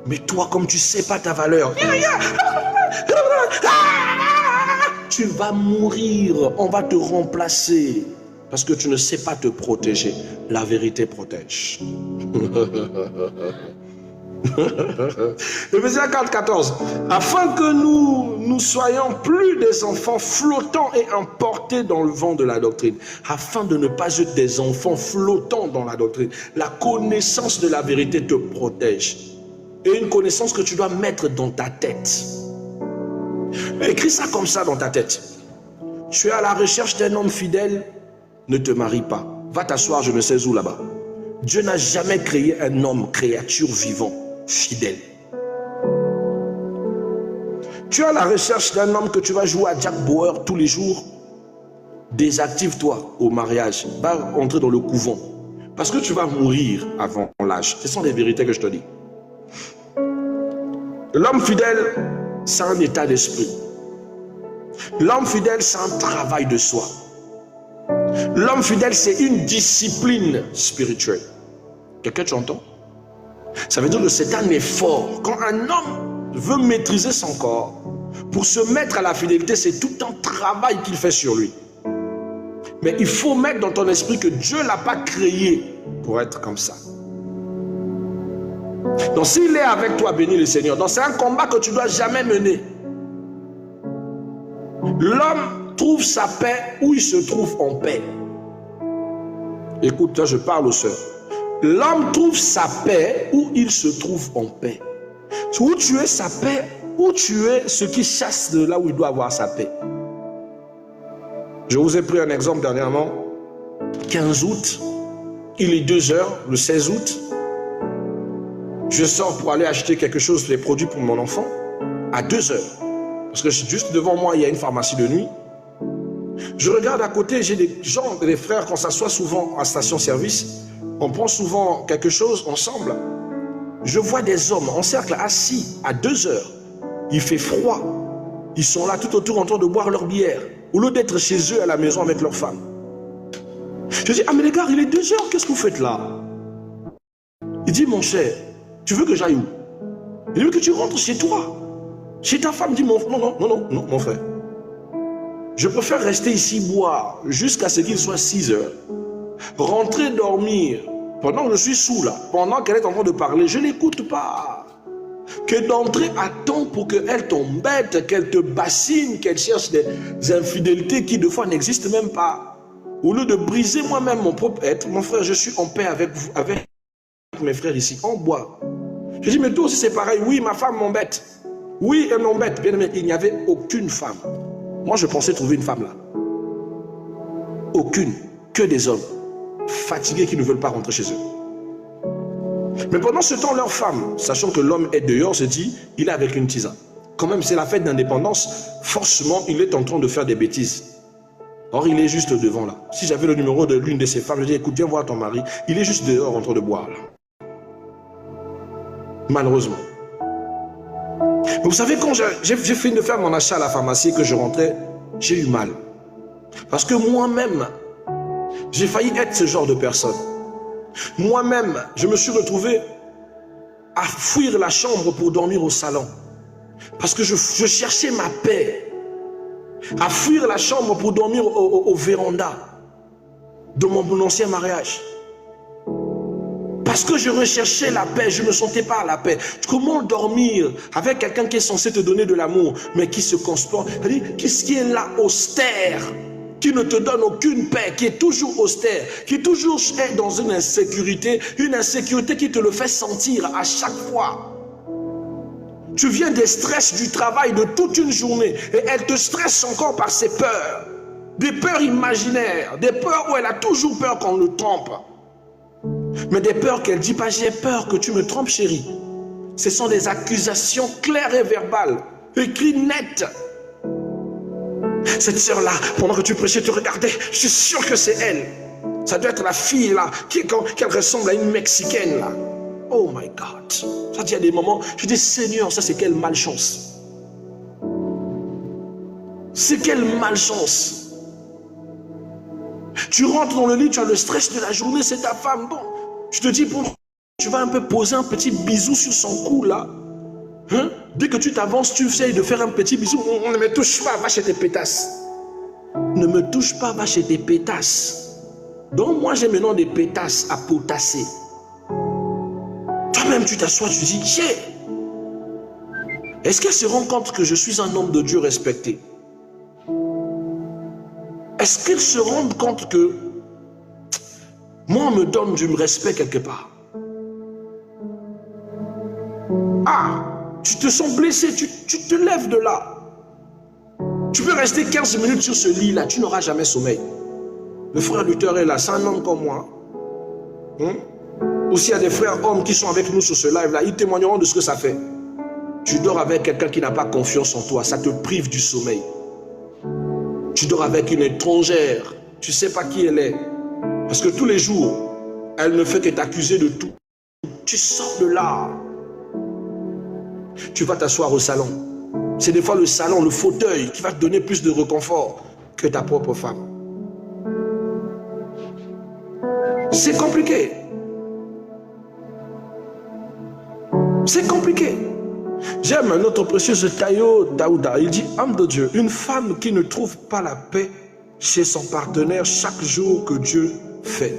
[SPEAKER 1] Mais toi, comme tu ne sais pas ta valeur, tu vas mourir, on va te remplacer. Parce que tu ne sais pas te protéger. La vérité protège. Éphésiens 4:14. Afin que nous soyons plus des enfants flottants et emportés dans le vent de la doctrine. Afin de ne pas être des enfants flottants dans la doctrine. La connaissance de la vérité te protège. Et une connaissance que tu dois mettre dans ta tête. Écris ça comme ça dans ta tête. Tu es à la recherche d'un homme fidèle. Ne te marie pas. Va t'asseoir, je ne sais où là-bas. Dieu n'a jamais créé un homme, créature vivant, fidèle. Tu es à la recherche d'un homme que tu vas jouer à Jack Bauer tous les jours. Désactive-toi au mariage. Va entrer dans le couvent. Parce que tu vas mourir avant l'âge. Ce sont les vérités que je te dis. L'homme fidèle, c'est un état d'esprit. L'homme fidèle, c'est un travail de soi. L'homme fidèle, c'est une discipline spirituelle. Quelqu'un t'entend? Ça veut dire que c'est un effort. Quand un homme veut maîtriser son corps, pour se mettre à la fidélité, c'est tout un travail qu'il fait sur lui. Mais il faut mettre dans ton esprit que Dieu ne l'a pas créé pour être comme ça. Donc s'il est avec toi, bénis le Seigneur. Donc c'est un combat que tu ne dois jamais mener. L'homme trouve sa paix où il se trouve en paix. Écoute, là je parle aux sœurs. L'homme trouve sa paix où il se trouve en paix. Où tu es sa paix, où tu es ce qui chasse de là où il doit avoir sa paix. Je vous ai pris un exemple dernièrement. 15 août, il est 2 heures, le 16 août. Je sors pour aller acheter quelque chose, des produits pour mon enfant, à 2 heures. Parce que juste devant moi, il y a une pharmacie de nuit. Je regarde à côté, j'ai des gens, des frères, qu'on s'assoit souvent à station-service. On prend souvent quelque chose ensemble. Je vois des hommes en cercle assis à 2 heures. Il fait froid. Ils sont là tout autour en train de boire leur bière. Au lieu d'être chez eux à la maison avec leurs femmes. Je dis, ah mais les gars, il est 2 heures, qu'est-ce que vous faites là? Il dit, mon cher, tu veux que j'aille où? Il veut que tu rentres chez toi. Chez ta femme. Il dit, non, mon frère. Je préfère rester ici boire jusqu'à ce qu'il soit 6 heures. Rentrer dormir pendant que je suis sous là, pendant qu'elle est en train de parler, je n'écoute pas. Que d'entrer à temps pour qu'elle t'embête, qu'elle te bassine, qu'elle cherche des infidélités qui de fois n'existent même pas. Au lieu de briser moi-même mon propre être, mon frère, je suis en paix avec vous, avec mes frères ici, on boit. Je dis, mais toi aussi c'est pareil, oui, ma femme m'embête. Oui, elle m'embête. Bien aimé, il n'y avait aucune femme. Moi, je pensais trouver une femme là. Aucune. Que des hommes fatigués qui ne veulent pas rentrer chez eux. Mais pendant ce temps, leur femme, sachant que l'homme est dehors, se dit, il est avec une tisane. Quand même, c'est la fête d'indépendance. Forcément, il est en train de faire des bêtises. Or, il est juste devant là. Si j'avais le numéro de l'une de ses femmes, je dis, écoute, viens voir ton mari. Il est juste dehors en train de boire là. Malheureusement. Vous savez, quand j'ai fini de faire mon achat à la pharmacie et que je rentrais, j'ai eu mal. Parce que moi-même, j'ai failli être ce genre de personne. Moi-même, je me suis retrouvé à fuir la chambre pour dormir au salon. Parce que je cherchais ma paix. À fuir la chambre pour dormir au véranda de mon ancien mariage. Parce que je recherchais la paix, je ne me sentais pas à la paix. Comment dormir avec quelqu'un qui est censé te donner de l'amour, mais qui se comporte, qu'est-ce qui est là austère, qui ne te donne aucune paix, qui est toujours austère, qui toujours est dans une insécurité qui te le fait sentir à chaque fois. Tu viens des stress du travail de toute une journée et elle te stresse encore par ses peurs. Des peurs imaginaires, des peurs où elle a toujours peur qu'on le trompe. Mais des peurs qu'elle ne dit pas, j'ai peur que tu me trompes, chérie. Ce sont des accusations claires et verbales, écrites nettes. Cette sœur-là, pendant que tu prêchais, tu regardais, je suis sûr que c'est elle. Ça doit être la fille là, qu'elle ressemble à une Mexicaine là. Oh my God. Ça dit à des moments, je dis, Seigneur, ça c'est quelle malchance. C'est quelle malchance. Tu rentres dans le lit, tu as le stress de la journée, c'est ta femme. Bon, je te dis, bon, tu vas un peu poser un petit bisou sur son cou là. Hein? Dès que tu t'avances, tu essayes de faire un petit bisou. On ne me touche pas, va chez tes pétasses. Ne me touche pas, va chez tes pétasses. Donc moi j'ai maintenant des pétasses à potasser. Toi-même tu t'assois, tu dis, yeah. Est-ce qu'elle se rend compte que je suis un homme de Dieu respecté? Est-ce qu'elle se rend compte que moi on me donne du respect quelque part? Ah, tu te sens blessé, tu te lèves de là. Tu peux rester 15 minutes sur ce lit-là, tu n'auras jamais sommeil. Le frère Luther est là, c'est un homme comme moi. Aussi, il y a des frères hommes qui sont avec nous sur ce live-là, ils témoigneront de ce que ça fait. Tu dors avec quelqu'un qui n'a pas confiance en toi, ça te prive du sommeil. Tu dors avec une étrangère, tu ne sais pas qui elle est. Parce que tous les jours, elle ne fait que t'accuser de tout. Tu sors de là. Tu vas t'asseoir au salon. C'est des fois le salon, le fauteuil qui va te donner plus de réconfort que ta propre femme. C'est compliqué. C'est compliqué. J'aime notre précieux Tayo Daouda. Il dit, homme de Dieu, une femme qui ne trouve pas la paix chez son partenaire chaque jour que Dieu fait.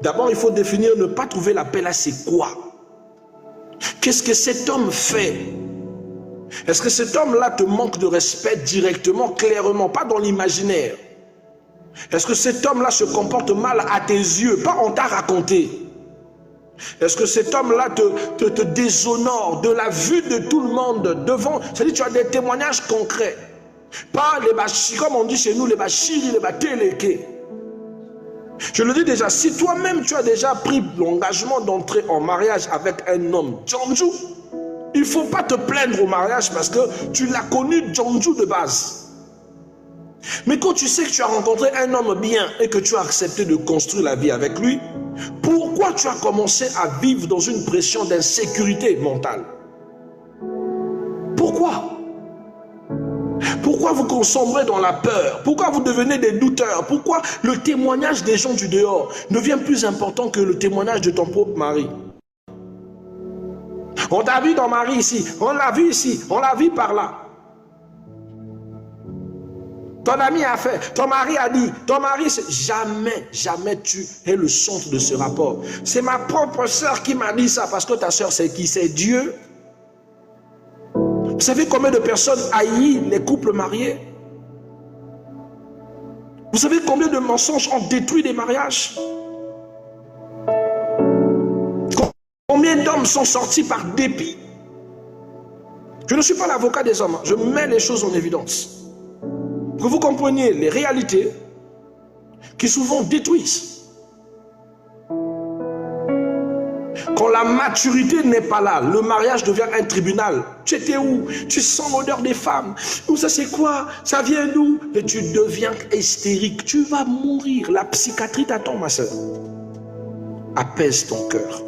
[SPEAKER 1] D'abord, il faut définir ne pas trouver la paix là, c'est quoi? Qu'est-ce que cet homme fait? Est-ce que cet homme-là te manque de respect directement, clairement, pas dans l'imaginaire? Est-ce que cet homme-là se comporte mal à tes yeux, pas on t'a raconté? Est-ce que cet homme-là te déshonore de la vue de tout le monde devant? C'est-à-dire tu as des témoignages concrets. Pas les bachis, comme on dit chez nous, les bachis, les batéléqués. Je le dis déjà, si toi-même tu as déjà pris l'engagement d'entrer en mariage avec un homme Djandjou, il ne faut pas te plaindre au mariage parce que tu l'as connu Djandjou de base. Mais quand tu sais que tu as rencontré un homme bien et que tu as accepté de construire la vie avec lui, pourquoi tu as commencé à vivre dans une pression d'insécurité mentale? Pourquoi? Pourquoi vous sombrez dans la peur? Pourquoi vous devenez des douteurs? Pourquoi le témoignage des gens du dehors devient plus important que le témoignage de ton propre mari? On t'a vu dans Marie ici, on l'a vu ici, on l'a vu par là. Ton ami a fait, ton mari a dit, ton mari, jamais, jamais tu es le centre de ce rapport. C'est ma propre soeur qui m'a dit ça, parce que ta soeur c'est qui? C'est Dieu. Vous savez combien de personnes haïssent les couples mariés? Vous savez combien de mensonges ont détruit des mariages? Combien d'hommes sont sortis par dépit? Je ne suis pas l'avocat des hommes, je mets les choses en évidence. Pour que vous compreniez les réalités qui souvent détruisent. Quand la maturité n'est pas là, le mariage devient un tribunal. Tu étais où? Tu sens l'odeur des femmes. Ou ça c'est quoi? Ça vient d'où? Et tu deviens hystérique. Tu vas mourir. La psychiatrie t'attend, ma soeur. Apaise ton cœur.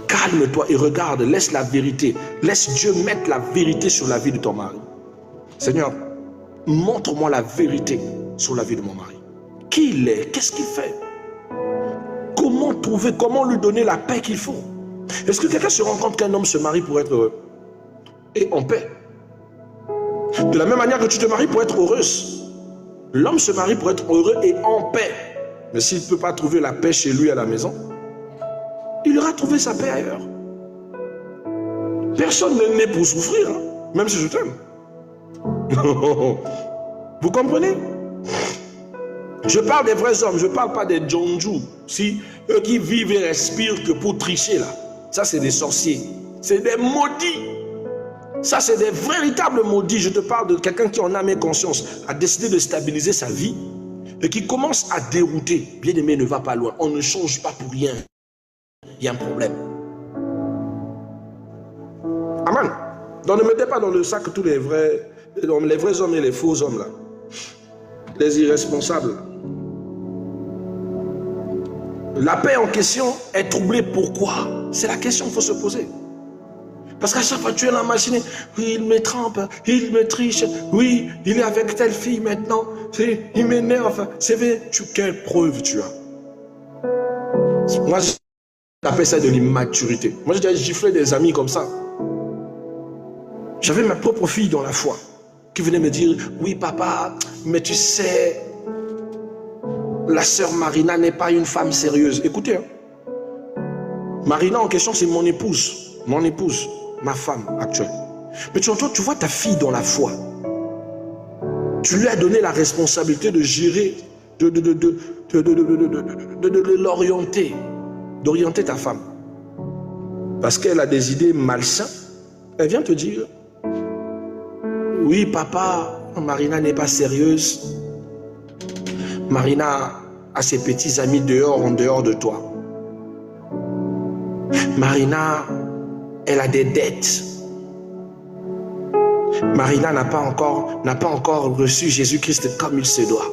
[SPEAKER 1] Calme-toi et regarde. Laisse la vérité. Laisse Dieu mettre la vérité sur la vie de ton mari. Seigneur, montre-moi la vérité sur la vie de mon mari. Qui il est? Qu'est-ce qu'il fait? Comment trouver, comment lui donner la paix qu'il faut? Est-ce que quelqu'un se rend compte qu'un homme se marie pour être heureux et en paix? De la même manière que tu te maries pour être heureuse, l'homme se marie pour être heureux et en paix. Mais s'il ne peut pas trouver la paix chez lui à la maison, il aura trouvé sa paix ailleurs. Personne n'est né pour souffrir, hein, même si je t'aime. Vous comprenez? Je parle des vrais hommes, je ne parle pas des Djandjou. Si eux qui vivent et respirent que pour tricher là, ça c'est des sorciers, c'est des maudits. Ça c'est des véritables maudits. Je te parle de quelqu'un qui en âme et conscience a décidé de stabiliser sa vie et qui commence à dérouter. Bien-aimé, ne va pas loin, on ne change pas pour rien. Il y a un problème. Amen. Donc ne mettez pas dans le sac tous les vrais hommes et les faux hommes là. Les irresponsables. La paix en question est troublée. Pourquoi? C'est la question qu'il faut se poser. Parce qu'à chaque fois tu es là machine, oui il me trempe, il me triche, oui il est avec telle fille maintenant, il m'énerve. C'est vrai, quelle preuve tu as? Moi j'appelle ça de l'immaturité. Moi j'ai déjà giflé des amis comme ça. J'avais ma propre fille dans la foi qui venait me dire, oui papa, mais tu sais, la sœur Marina n'est pas une femme sérieuse. Écoutez, hein. Marina en question c'est mon épouse, ma femme actuelle. Mais tu entends, tu vois ta fille dans la foi. Tu lui as donné la responsabilité de gérer, de l'orienter, d'orienter ta femme. Parce qu'elle a des idées malsaines, elle vient te dire, oui papa, Marina n'est pas sérieuse. Marina a ses petits amis dehors, en dehors de toi. Marina, elle a des dettes. Marina n'a pas encore reçu Jésus-Christ comme il se doit.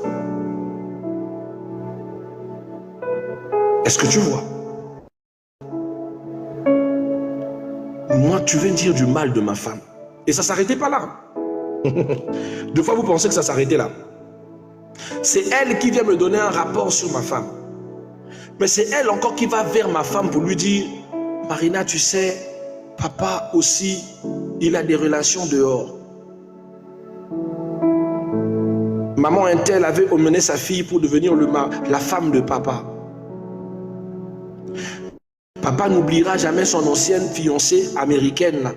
[SPEAKER 1] Est-ce que tu vois? Moi, tu viens dire du mal de ma femme. Et ça ne s'arrêtait pas là. Deux fois, vous pensez que ça s'arrêtait là. C'est elle qui vient me donner un rapport sur ma femme. Mais c'est elle encore qui va vers ma femme pour lui dire, Marina, tu sais, papa aussi, il a des relations dehors. Maman Intel avait emmené sa fille pour devenir la femme de papa. Papa n'oubliera jamais son ancienne fiancée américaine là.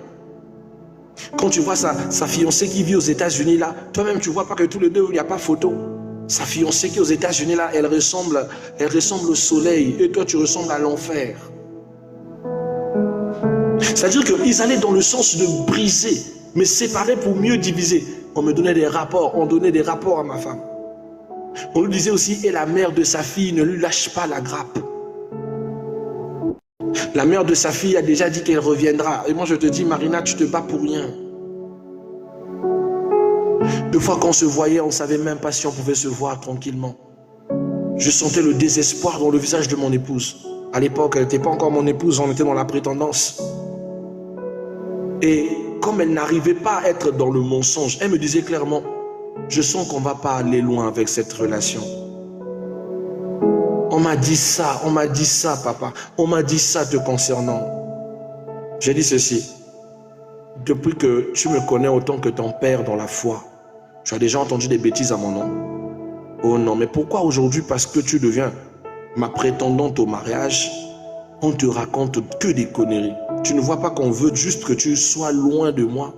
[SPEAKER 1] Quand tu vois sa fiancée qui vit aux États-Unis là, toi-même tu vois pas que tous les deux il n'y a pas photo. Sa fiancée qui est aux États-Unis là, elle ressemble au soleil et toi tu ressembles à l'enfer. C'est-à-dire qu'ils allaient dans le sens de briser, mais séparer pour mieux diviser. On me donnait des rapports, on donnait des rapports à ma femme. On lui disait aussi, et la mère de sa fille ne lui lâche pas la grappe. La mère de sa fille a déjà dit qu'elle reviendra. Et moi je te dis, Marina, tu te bats pour rien. Deux fois qu'on se voyait, on ne savait même pas si on pouvait se voir tranquillement. Je sentais le désespoir dans le visage de mon épouse. À l'époque, elle n'était pas encore mon épouse, on était dans la prétendance. Et comme elle n'arrivait pas à être dans le mensonge, elle me disait clairement, je sens qu'on ne va pas aller loin avec cette relation. On m'a dit ça, papa. On m'a dit ça te concernant. J'ai dit ceci. Depuis que tu me connais autant que ton père dans la foi, tu as déjà entendu des bêtises à mon nom. Oh non, mais pourquoi aujourd'hui, parce que tu deviens ma prétendante au mariage, on te raconte que des conneries? Tu ne vois pas qu'on veut juste que tu sois loin de moi?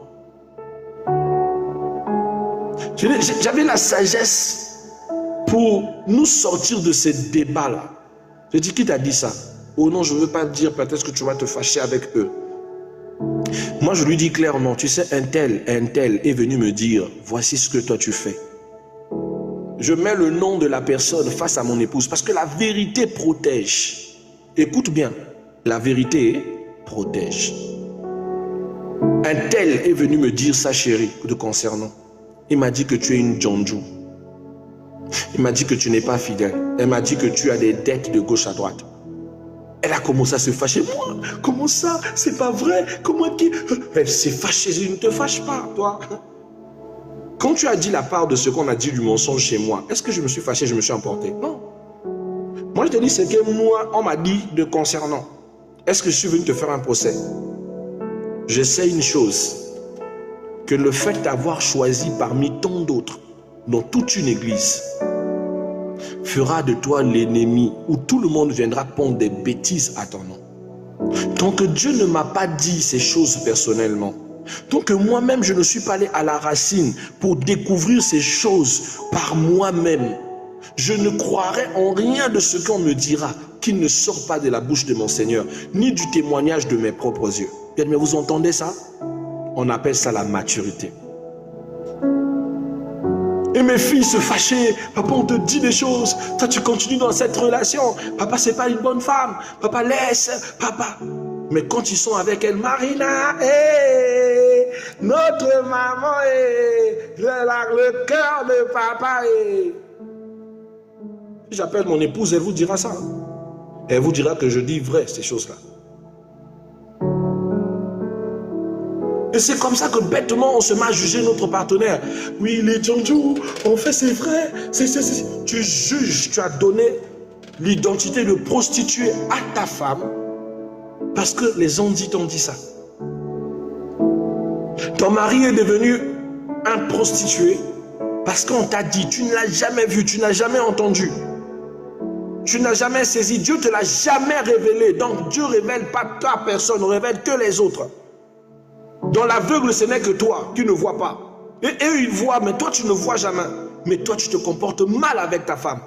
[SPEAKER 1] J'avais la sagesse pour nous sortir de ces débats-là. J'ai dit, qui t'a dit ça? Oh non, je ne veux pas dire, peut-être que tu vas te fâcher avec eux. Moi, je lui dis clairement, tu sais, un tel est venu me dire, voici ce que toi tu fais. Je mets le nom de la personne face à mon épouse parce que la vérité protège. Écoute bien, la vérité protège. Un tel est venu me dire ça, chérie, te concernant. Il m'a dit que tu es une djandjou. Il m'a dit que tu n'es pas fidèle. Elle m'a dit que tu as des dettes de gauche à droite. Elle a commencé à se fâcher. Moi, comment ça? C'est pas vrai. Comment qui? Elle s'est fâchée. Je ne te fâche pas, toi. Quand tu as dit la part de ce qu'on a dit du mensonge chez moi, est-ce que je me suis fâché, je me suis emporté? Non. Moi, je te dis ce que moi, on m'a dit de concernant. Est-ce que je suis venu te faire un procès? Je sais une chose, que le fait d'avoir choisi parmi tant d'autres, dans toute une église, fera de toi l'ennemi où tout le monde viendra pondre des bêtises à ton nom. Tant que Dieu ne m'a pas dit ces choses personnellement, tant que moi-même je ne suis pas allé à la racine pour découvrir ces choses par moi-même, je ne croirai en rien de ce qu'on me dira qui ne sort pas de la bouche de mon Seigneur, ni du témoignage de mes propres yeux. Bien, mais vous entendez ça? On appelle ça la maturité. Et mes filles se fâchaient. Papa, on te dit des choses. Toi, tu continues dans cette relation. Papa, c'est pas une bonne femme. Papa, laisse. Papa. Mais quand ils sont avec elle, Marina, notre maman, le cœur de papa. Si j'appelle mon épouse, elle vous dira ça. Elle vous dira que je dis vrai, ces choses-là. Et c'est comme ça que bêtement on se met à juger notre partenaire. Oui, les djandjou, on fait c'est vrai. Tu juges, tu as donné l'identité de prostituée à ta femme parce que les gens t'ont dit ça. Ton mari est devenu un prostitué parce qu'on t'a dit, tu ne l'as jamais vu, tu n'as jamais entendu. Tu n'as jamais saisi, Dieu ne te l'a jamais révélé. Donc Dieu ne révèle pas ta personne, ne révèle que les autres. Dans l'aveugle, ce n'est que toi qui ne vois pas. Et eux, ils voient, mais toi, tu ne vois jamais. Mais toi, tu te comportes mal avec ta femme,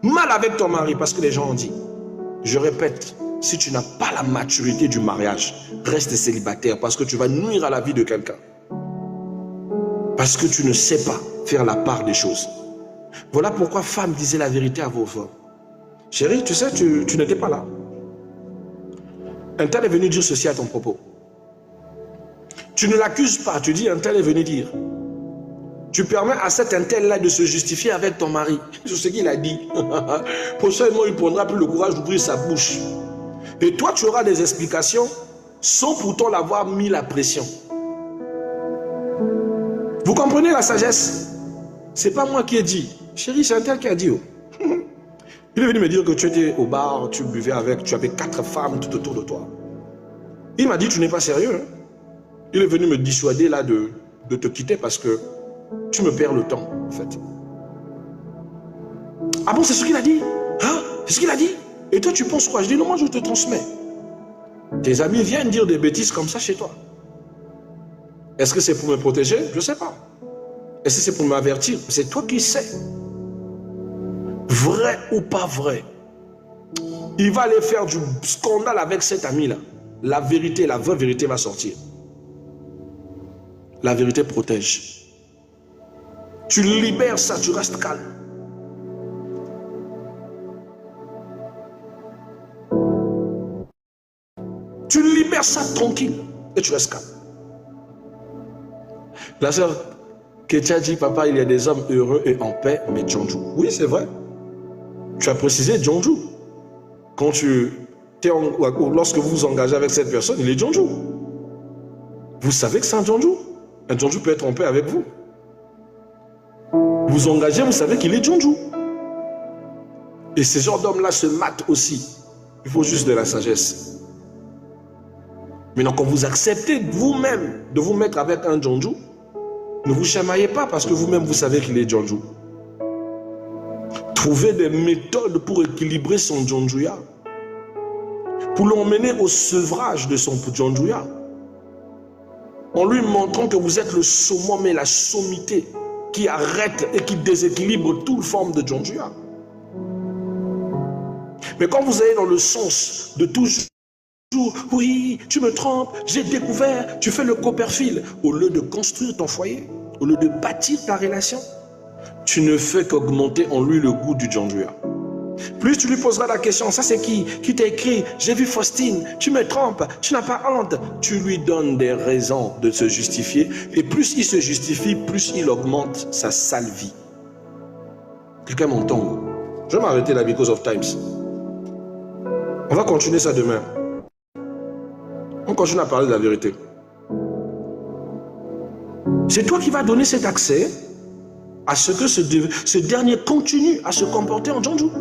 [SPEAKER 1] mal avec ton mari, parce que les gens ont dit. Je répète, si tu n'as pas la maturité du mariage, reste célibataire parce que tu vas nuire à la vie de quelqu'un. Parce que tu ne sais pas faire la part des choses. Voilà pourquoi femme disait la vérité à vos femmes. Chérie, tu sais, tu n'étais pas là. Un tel est venu dire ceci à ton propos. Tu ne l'accuses pas, tu dis un tel est venu dire. Tu permets à cet un tel-là de se justifier avec ton mari. C'est ce qu'il a dit. Prochainement, il ne prendra plus le courage d'ouvrir sa bouche. Et toi, tu auras des explications sans pourtant l'avoir mis la pression. Vous comprenez la sagesse? C'est pas moi qui ai dit. Chérie, c'est un tel qui a dit. Oh. Il est venu me dire que tu étais au bar, tu buvais avec, tu avais 4 femmes tout autour de toi. Il m'a dit, tu n'es pas sérieux. Hein? Il est venu me dissuader là de te quitter parce que tu me perds le temps, en fait. Ah bon, c'est ce qu'il a dit? Hein? C'est ce qu'il a dit? Et toi, tu penses quoi? Je dis, non, moi, je te transmets. Tes amis viennent dire des bêtises comme ça chez toi. Est-ce que c'est pour me protéger? Je ne sais pas. Est-ce que c'est pour m'avertir? C'est toi qui sais. Vrai ou pas vrai? Il va aller faire du scandale avec cet ami-là. La vérité, la vraie vérité va sortir. La vérité protège. Tu libères ça, tu restes calme. Tu libères ça tranquille et tu restes calme. La sœur Ketia dit, papa, il y a des hommes heureux et en paix, mais Djonjou. Oui, c'est vrai. Tu as précisé Djonjou. Quand lorsque vous vous engagez avec cette personne, il est Djonjou. Vous savez que c'est un Djonjou. Un Djonjou peut être en paix avec vous. Vous engagez, vous savez qu'il est Djonjou. Et ces genres d'hommes-là se matent aussi. Il faut juste de la sagesse. Maintenant, quand vous acceptez vous-même de vous mettre avec un Djonjou, ne vous chamaillez pas parce que vous-même, vous savez qu'il est Djonjou. Trouvez des méthodes pour équilibrer son Djonjouya. Pour l'emmener au sevrage de son Djonjouya. En lui montrant que vous êtes le summum et la sommité qui arrête et qui déséquilibre toute forme de Djonjouya. Mais quand vous allez dans le sens de toujours, oui, tu me trompes, j'ai découvert, tu fais le Copperfield, au lieu de construire ton foyer, au lieu de bâtir ta relation, tu ne fais qu'augmenter en lui le goût du Djonjouya. Plus tu lui poseras la question, ça c'est qui t'a écrit, j'ai vu Faustine, tu me trompes, tu n'as pas honte. Tu lui donnes des raisons de se justifier et plus il se justifie, plus il augmente sa sale vie. Quelqu'un m'entend? Je vais m'arrêter là because of times. On va continuer ça demain. On continue à parler de la vérité. C'est toi qui vas donner cet accès à ce que ce dernier continue à se comporter en Djonjou.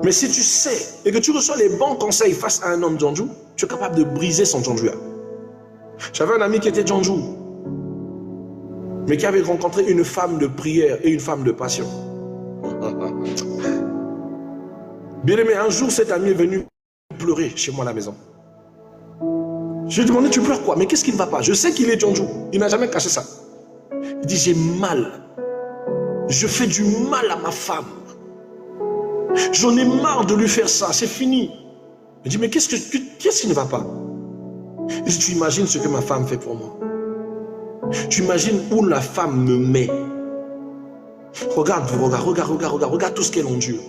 [SPEAKER 1] Mais si tu sais et que tu reçois les bons conseils face à un homme Djonjou, tu es capable de briser son Djonjouya. J'avais un ami qui était Djonjou, mais qui avait rencontré une femme de prière et une femme de passion. Bien aimé, un jour cet ami est venu pleurer chez moi à la maison. Je lui ai demandé, tu pleures quoi? Mais qu'est-ce qui ne va pas? Je sais qu'il est Djonjou, il n'a jamais caché ça. Il dit, j'ai mal. Je fais du mal à ma femme. J'en ai marre de lui faire ça, c'est fini. Il dit, mais qu'est-ce qui ne va pas? Il dit, tu imagines ce que ma femme fait pour moi. Tu imagines où la femme me met. Regarde tout ce qu'elle endure.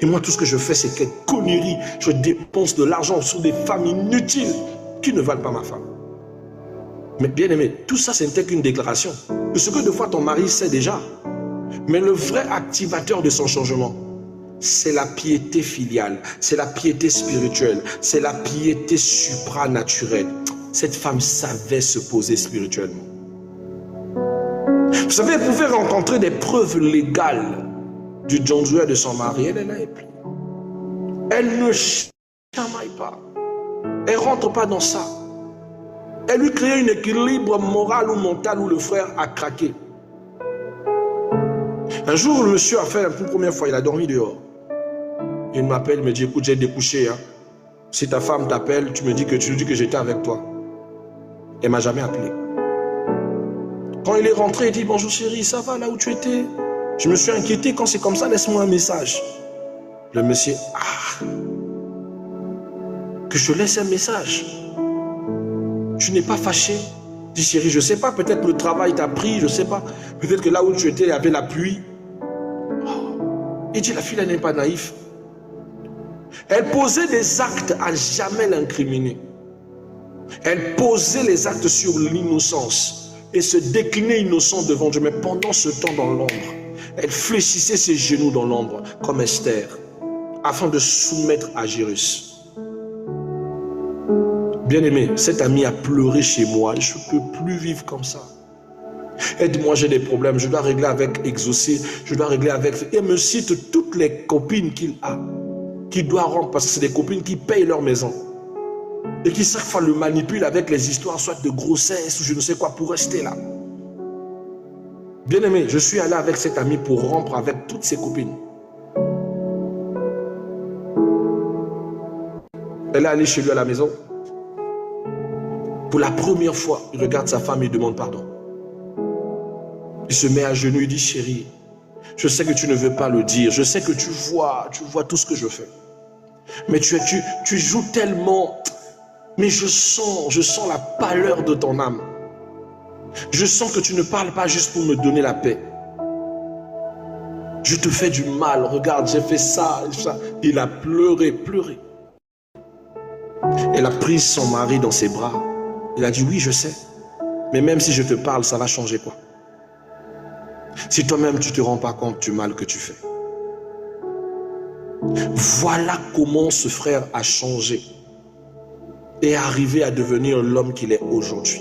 [SPEAKER 1] Et moi, tout ce que je fais, c'est quelle connerie. Je dépense de l'argent sur des femmes inutiles qui ne valent pas ma femme. Mais bien aimé, tout ça, ce n'était qu'une déclaration. De ce que de fois ton mari sait déjà. Mais le vrai activateur de son changement, c'est la piété filiale, c'est la piété spirituelle, c'est la piété supranaturelle. Cette femme savait se poser spirituellement. Vous savez, elle pouvait rencontrer des preuves légales du Djonjouya de son mari. Elle est là et puis elle ne chamaille pas. Elle ne rentre pas dans ça. Elle lui crée un équilibre moral ou mental où le frère a craqué. Un jour, le monsieur a fait la première fois, il a dormi dehors. Il m'appelle, il me dit, écoute, j'ai découché. Hein. Si ta femme t'appelle, tu lui dis que j'étais avec toi. Elle ne m'a jamais appelé. Quand il est rentré, il dit, bonjour chérie, ça va là où tu étais? Je me suis inquiété, quand c'est comme ça, laisse-moi un message. Le monsieur, que je laisse un message. Tu n'es pas fâché? Je dis, chérie, je ne sais pas, peut-être le travail t'a pris, je ne sais pas. Peut-être que là où tu étais, il y avait la pluie. Il dit, la fille, elle n'est pas naïve. Elle posait des actes à jamais l'incriminer. Elle posait les actes sur l'innocence et se déclinait innocent devant Dieu. Mais pendant ce temps dans l'ombre, elle fléchissait ses genoux dans l'ombre comme Esther afin de soumettre Agirus. Bien-aimé, cet ami a pleuré chez moi. Je ne peux plus vivre comme ça. Aide-moi, j'ai des problèmes. Je dois régler avec Exaucé. Je dois régler avec... Et me cite toutes les copines qu'il a, qu'il doit rendre, parce que c'est des copines qui payent leur maison. Et qui chaque fois le manipulent avec les histoires, soit de grossesse ou je ne sais quoi, pour rester là. Bien-aimé, je suis allé avec cet ami pour rompre avec toutes ses copines. Elle est allée chez lui à la maison. Pour la première fois, il regarde sa femme et demande pardon. Il se met à genoux et dit, chérie, je sais que tu ne veux pas le dire. Je sais que tu vois tout ce que je fais. Mais tu joues tellement... Mais je sens la pâleur de ton âme. Je sens que tu ne parles pas juste pour me donner la paix. Je te fais du mal. Regarde, j'ai fait ça, ça. Il a pleuré. Elle a pris son mari dans ses bras. Il a dit, oui, je sais. Mais même si je te parle, ça va changer quoi? Si toi-même, tu ne te rends pas compte du mal que tu fais. Voilà comment ce frère a changé et est arrivé à devenir l'homme qu'il est aujourd'hui.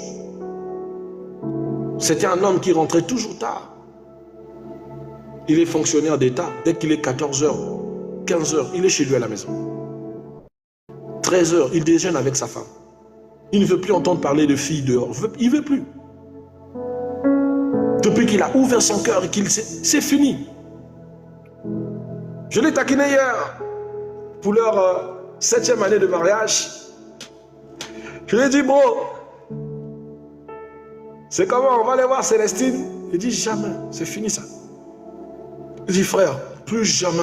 [SPEAKER 1] C'était un homme qui rentrait toujours tard. Il est fonctionnaire d'État. Dès qu'il est 14h, 15h, il est chez lui à la maison. 13h, il déjeune avec sa femme. Il ne veut plus entendre parler de filles dehors. Il ne veut plus. Depuis qu'il a ouvert son cœur et qu'il sait, c'est fini. Je l'ai taquiné hier pour leur 7e année de mariage. Je lui ai dit, bro, c'est comment, on va aller voir Célestine? Il dit, jamais, c'est fini ça. Il dit, frère, plus jamais.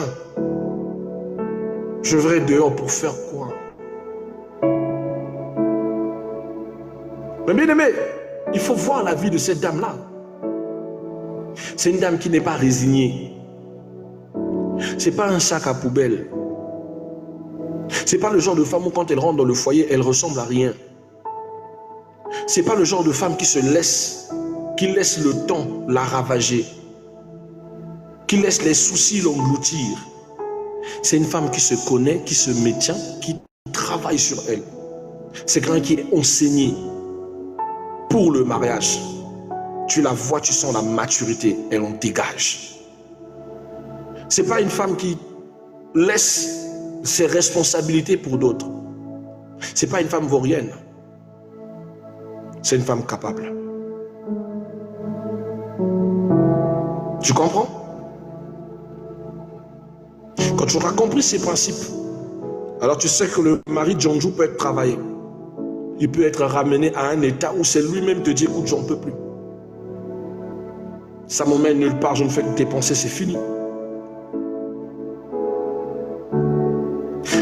[SPEAKER 1] Je vais dehors pour faire quoi? Mais bien aimé, il faut voir la vie de cette dame-là. C'est une dame qui n'est pas résignée. C'est pas un sac à poubelle. C'est pas le genre de femme où quand elle rentre dans le foyer, elle ressemble à rien. C'est pas le genre de femme qui laisse le temps la ravager, qui laisse les soucis l'engloutir. C'est une femme qui se connaît, qui se maintient, qui travaille sur elle. C'est quelqu'un qui est enseigné pour le mariage. Tu la vois, tu sens la maturité, elle en dégage. C'est pas une femme qui laisse ses responsabilités pour d'autres. C'est pas une femme vaurienne. C'est une femme capable. Tu comprends? Quand tu auras compris ces principes, alors tu sais que le mari de Djanjou peut être travaillé. Il peut être ramené à un état où c'est lui-même te dit, écoute, j'en peux plus. Ça m'emmène nulle part, je ne fais que dépenser, c'est fini.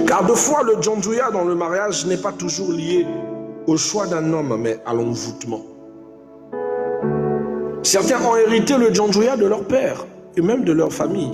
[SPEAKER 1] Car de fois, le Djanjouya dans le mariage n'est pas toujours lié au choix d'un homme, mais à l'envoûtement. Certains ont hérité le Djanjouya de leur père et même de leur famille.